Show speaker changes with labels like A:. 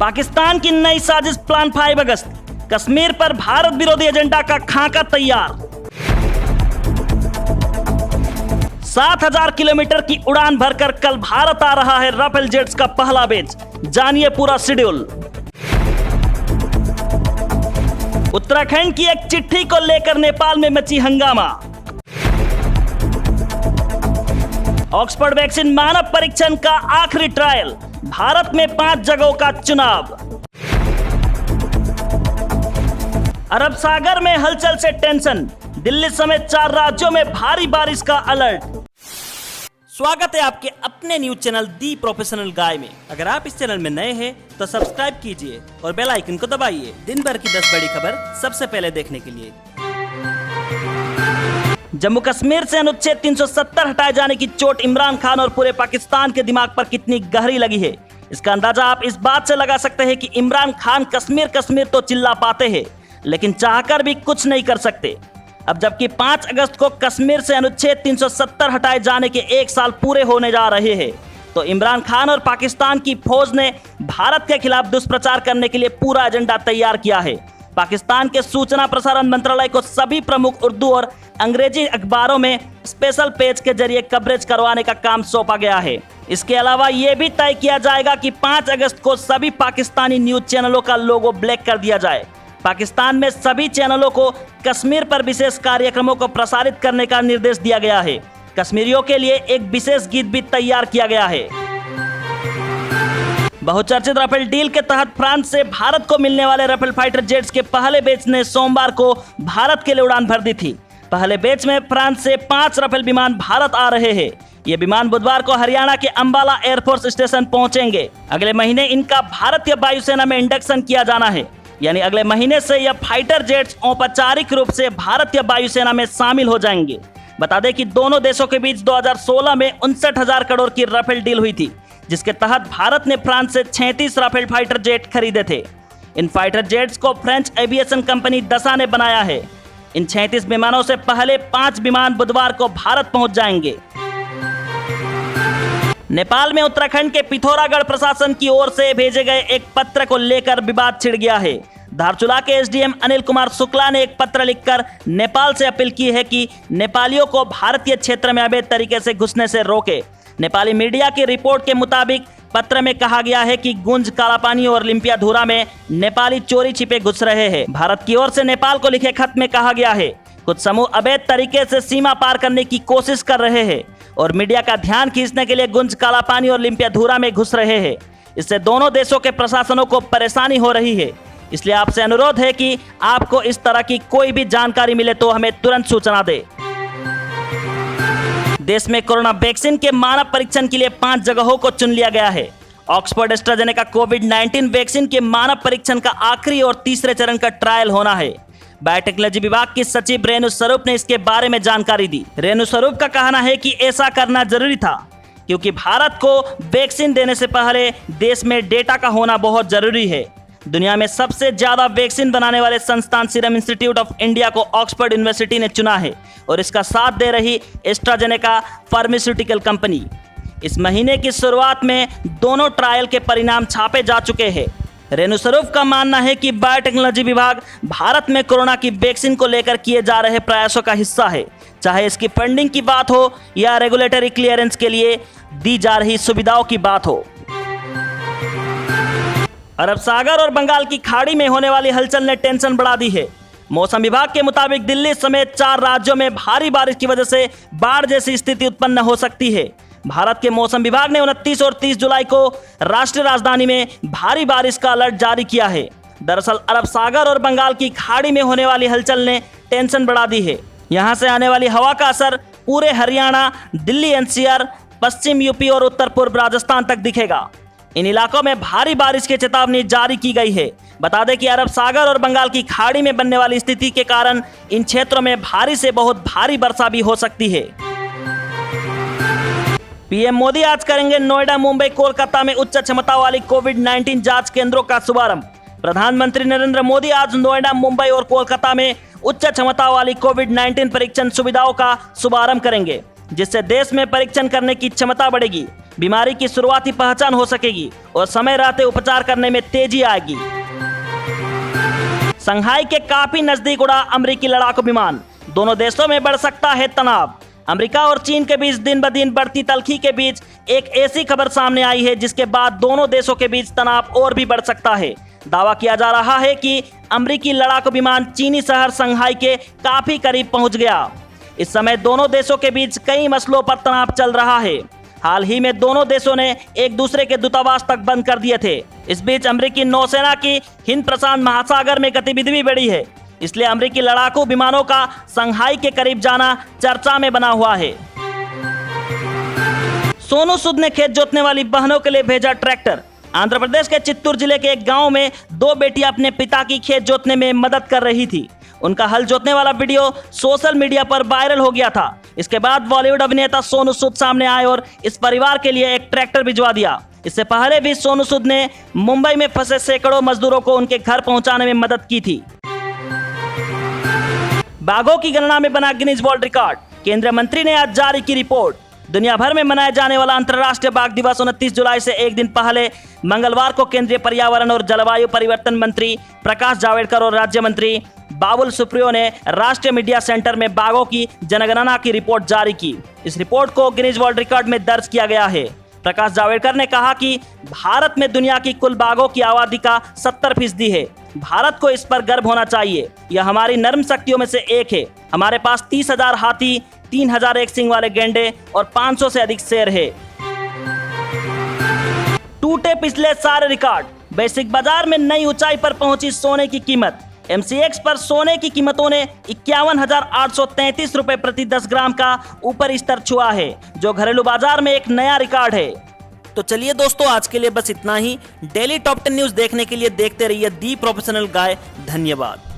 A: पाकिस्तान की नई साजिश प्लान 5 अगस्त, कश्मीर पर भारत विरोधी एजेंडा का खाका तैयार। 7,000 किलोमीटर की उड़ान भरकर कल भारत आ रहा है राफेल जेट्स का पहला बैच, जानिए पूरा शेड्यूल। उत्तराखंड की एक चिट्ठी को लेकर नेपाल में मची हंगामा। ऑक्सफोर्ड वैक्सीन मानव परीक्षण का आखिरी ट्रायल, भारत में 5 जगहों का चुनाव। अरब सागर में हलचल से टेंशन, दिल्ली समेत 4 राज्यों में भारी बारिश का अलर्ट। स्वागत है आपके अपने न्यूज चैनल दी प्रोफेशनल गाय में। अगर आप इस चैनल में नए हैं तो सब्सक्राइब कीजिए और बेल आइकन को दबाइए दिन भर की 10 बड़ी खबर सबसे पहले देखने के लिए। जम्मू कश्मीर से अनुच्छेद 370 हटाए जाने की चोट इमरान खान और पूरे पाकिस्तान के दिमाग पर कितनी गहरी लगी है, इसका अंदाजा आप इस बात से लगा सकते हैं कि इमरान खान कश्मीर कश्मीर तो चिल्ला पाते हैं, लेकिन चाहकर भी कुछ नहीं कर सकते। अब जबकि 5 अगस्त को कश्मीर से अनुच्छेद 370 हटाए जाने के 1 साल पूरे होने जा रहे हैं, तो इमरान खान और पाकिस्तान की फौज ने भारत के खिलाफ दुष्प्रचार करने के लिए पूरा एजेंडा तैयार किया है। पाकिस्तान के सूचना प्रसारण मंत्रालय को सभी प्रमुख उर्दू और अंग्रेजी अखबारों में स्पेशल पेज के जरिए कवरेज करवाने का काम सौंपा गया है। इसके अलावा ये भी तय किया जाएगा कि 5 अगस्त को सभी पाकिस्तानी न्यूज चैनलों का लोगो ब्लैक कर दिया जाए। पाकिस्तान में सभी चैनलों को कश्मीर पर विशेष कार्यक्रमों को प्रसारित करने का निर्देश दिया गया है। कश्मीरियों के लिए एक विशेष गीत भी तैयार किया गया है। बहुचर्चित राफेल डील के तहत फ्रांस से भारत को मिलने वाले राफेल फाइटर जेट्स के पहले बैच ने सोमवार को भारत के लिए उड़ान भर दी थी। पहले बैच में फ्रांस से 5 राफेल विमान भारत आ रहे हैं। ये विमान बुधवार को हरियाणा के अंबाला एयरफोर्स स्टेशन पहुंचेंगे। अगले महीने इनका भारतीय वायुसेना में इंडक्शन किया जाना है, यानी अगले महीने से यह फाइटर जेट्स औपचारिक रूप से भारतीय वायुसेना में शामिल हो जाएंगे। बता दें कि दोनों देशों के बीच 2016 में 59,000 करोड़ की राफेल डील हुई थी, जिसके तहत भारत ने फ्रांस से 36 राफेल फाइटर जेट खरीदे थे। इन फाइटर जेट्स को फ्रेंच एविएशन कंपनी दसा ने बनाया है। इन 36 विमानों से पहले 5 विमान बुधवार को भारत पहुंच जाएंगे। नेपाल में उत्तराखंड के पिथौरागढ़ प्रशासन की ओर से भेजे गए एक पत्र को लेकर विवाद छिड़ गया है। धारचूला के एसडीएम अनिल कुमार शुक्ला ने एक पत्र लिखकर नेपाल से अपील की है कि नेपालियों को भारतीय क्षेत्र में अवैध तरीके से घुसने से रोके। नेपाली मीडिया की रिपोर्ट के मुताबिक पत्र में कहा गया है कि गुंज, कालापानी और लिम्पियाधुरा में नेपाली चोरी छिपे घुस रहे हैं। भारत की ओर से नेपाल को लिखे खत में कहा गया है कुछ समूह अवैध तरीके से सीमा पार करने की कोशिश कर रहे हैं और मीडिया का ध्यान खींचने के लिए गुंज, कालापानी और लिम्पियाधुरा में घुस रहे हैं। इससे दोनों देशों के प्रशासनों को परेशानी हो रही है। इसलिए आपसे अनुरोध है कि आपको इस तरह की कोई भी जानकारी मिले तो हमें तुरंत सूचना दे। देश में कोरोना वैक्सीन के मानव परीक्षण के लिए 5 जगहों को चुन लिया गया है। ऑक्सफोर्ड एस्ट्राजेनेका कोविड-19 वैक्सीन के मानव परीक्षण का आखिरी और तीसरे चरण का ट्रायल होना है। बायोटेक्नोलॉजी विभाग की सचिव रेणु स्वरूप ने इसके बारे में जानकारी दी। रेणु स्वरूप का कहना है कि ऐसा करना जरूरी था क्योंकि भारत को वैक्सीन देने से पहले देश में डेटा का होना बहुत जरूरी है। दुनिया में सबसे ज्यादा वैक्सीन बनाने वाले संस्थान सीरम इंस्टीट्यूट ऑफ इंडिया को ऑक्सफोर्ड यूनिवर्सिटी ने चुना है और इसका साथ दे रही एस्ट्राजेनेका फार्मास्यूटिकल कंपनी। इस महीने की शुरुआत में दोनों ट्रायल के परिणाम छापे जा चुके हैं। रेणु स्वरूप का मानना है कि बायोटेक्नोलॉजी विभाग भारत में कोरोना की वैक्सीन को लेकर किए जा रहे प्रयासों का हिस्सा है, चाहे इसकी फंडिंग की बात हो या रेगुलेटरी क्लियरेंस के लिए दी जा रही सुविधाओं की बात हो। अरब सागर और बंगाल की खाड़ी में होने वाली हलचल ने टेंशन बढ़ा दी है। मौसम विभाग के मुताबिक दिल्ली समेत 4 राज्यों में भारी बारिश की वजह से बाढ़ जैसी स्थिति उत्पन्न हो सकती है। भारत के मौसम विभाग ने 29 और 30 जुलाई को राष्ट्रीय राजधानी में भारी बारिश का अलर्ट जारी किया है। दरअसल अरब सागर और बंगाल की खाड़ी में होने वाली हलचल ने टेंशन बढ़ा दी है। यहाँ से आने वाली हवा का असर पूरे हरियाणा, दिल्ली एनसीआर, पश्चिम यूपी और उत्तर पूर्व राजस्थान तक दिखेगा। इन इलाकों में भारी बारिश की चेतावनी जारी की गई है। बता दें कि अरब सागर और बंगाल की खाड़ी में बनने वाली स्थिति के कारण इन क्षेत्रों में भारी से बहुत भारी वर्षा भी हो सकती है। पीएम मोदी आज करेंगे नोएडा, मुंबई, कोलकाता में उच्च क्षमता वाली कोविड-19 जांच केंद्रों का शुभारंभ। प्रधानमंत्री नरेंद्र मोदी आज नोएडा, मुंबई और कोलकाता में उच्च क्षमता वाली कोविड-19 परीक्षण सुविधाओं का शुभारंभ करेंगे। जिससे देश में परीक्षण करने की क्षमता बढ़ेगी, बीमारी की शुरुआती पहचान हो सकेगी और समय रहते उपचार करने में तेजी आएगी। संघाई के काफी नजदीक उड़ा अमेरिकी लड़ाकू विमान, दोनों देशों में बढ़ सकता है तनाव। अमेरिका और चीन के बीच दिन ब दिन बढ़ती तल्खी के बीच एक ऐसी खबर सामने आई है जिसके बाद दोनों देशों के बीच तनाव और भी बढ़ सकता है। दावा किया जा रहा है कि अमेरिकी लड़ाकू विमान चीनी शहर संघाई के काफी करीब पहुंच गया। इस समय दोनों देशों के बीच कई मसलों पर तनाव चल रहा है। हाल ही में दोनों देशों ने एक दूसरे के दूतावास तक बंद कर दिए थे। इस बीच अमेरिकी नौसेना की हिंद प्रशांत महासागर में गतिविधि भी बढ़ी है, इसलिए अमेरिकी लड़ाकू विमानों का संघाई के करीब जाना चर्चा में बना हुआ है। सोनू सूद ने खेत जोतने वाली बहनों के लिए भेजा ट्रैक्टर। आंध्र प्रदेश के चित्तूर जिले के एक गांव में दो बेटियां अपने पिता की खेत जोतने में मदद कर रही थी। उनका हल जोतने वाला वीडियो सोशल मीडिया पर वायरल हो गया था। इसके बाद बॉलीवुड अभिनेता सोनू सूद सामने आए और इस परिवार के लिए एक ट्रैक्टर भिजवा दिया। इससे पहले भी सोनू सूद ने मुंबई में फंसे सैकड़ों मजदूरों को उनके घर पहुंचाने में मदद की थी। बाघों की गणना में बना गिनीज वर्ल्ड रिकॉर्ड, केंद्रीय मंत्री ने आज जारी की रिपोर्ट। दुनिया भर में मनाया जाने वाला अंतर्राष्ट्रीय बाघ दिवस 29 जुलाई से एक दिन पहले मंगलवार को केंद्रीय पर्यावरण और जलवायु परिवर्तन मंत्री प्रकाश जावड़ेकर और राज्य मंत्री बाबुल सुप्रियो ने राष्ट्रीय मीडिया सेंटर में बाघों की जनगणना की रिपोर्ट जारी की। इस रिपोर्ट को गिनीज वर्ल्ड रिकॉर्ड में दर्ज किया गया है। प्रकाश जावड़ेकर ने कहा कि भारत में दुनिया की कुल बाघों की आबादी का 70% है। भारत को इस पर गर्व होना चाहिए। यह हमारी नर्म शक्तियों में से एक है। हमारे पास 30,000 हाथी, 3,000 एक सींग वाले गैंडे और 500 से अधिक शेर है। टूटे पिछले सारे रिकॉर्ड, वैश्विक बाजार में नई ऊंचाई पर पहुंची सोने की कीमत। MCX पर सोने की कीमतों ने 51,833 रुपए प्रति 10 ग्राम का ऊपर स्तर छुआ है, जो घरेलू बाजार में एक नया रिकॉर्ड है। तो चलिए दोस्तों, आज के लिए बस इतना ही। डेली टॉप 10 न्यूज देखने के लिए देखते रहिए दी प्रोफेशनल गाय। धन्यवाद।